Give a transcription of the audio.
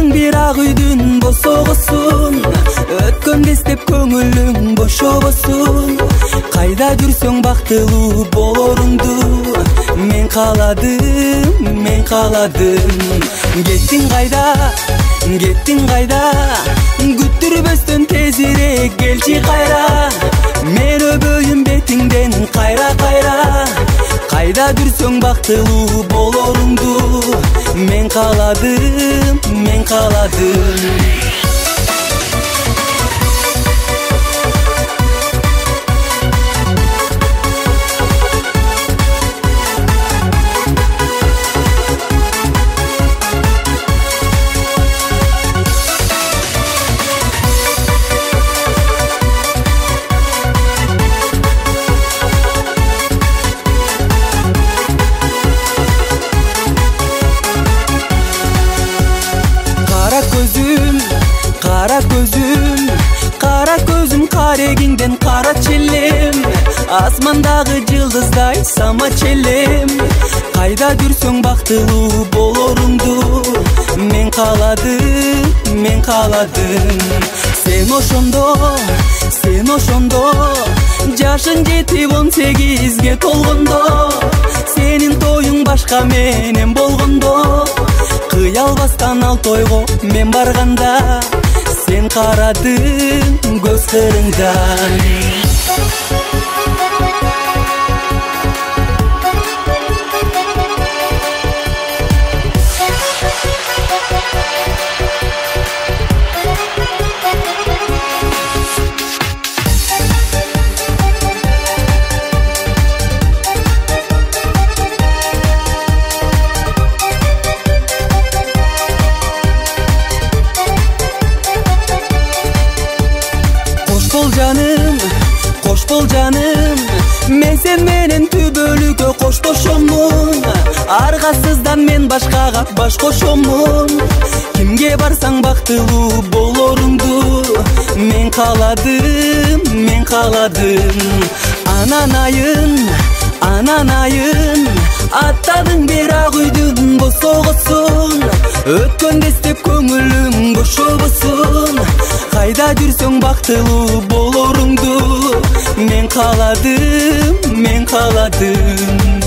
Аттадың бирак үйдүн босогосун, өткөндө эстеп көңүлүң бошобосун. Кайда жүрсөң бактылуу болоруңду мен кааладым, мен кааладым. Кеттиң кайда, күттүрбөстөн тезирээк келчи кайра. Мен өбөйүм бетиңден кайра. Кайда жүрсөң бактылуу болоруңду мен кааладым, мен кааладым. Кара көзүм карегиңден кара челем, асмандагы жылдыздай сама челем. Кайда жүрсөң бактылуу болоруңду мен кааладым, мен кааладым. Сен ошондо жашың жетип 18-ге толгондо, сенин тоюң башка менен болгондо, кыялбастан ал тойго мен барганда сен карадың көз кырыңдан. Кош бол жаным, мен сен менен түбөлүккө коштошомун. Аргасыздан мен башкага баш кошомун. Кимге барсаң бактылуу болоруңду мен кааладым, мен кааладым. Анан айын аттадың бирак үйдүн босогосун, өткөндө эстеп көңүлүң бошобосун. Кайда жүрсөң бактылуу болоруңду мен кааладым, мен кааладым.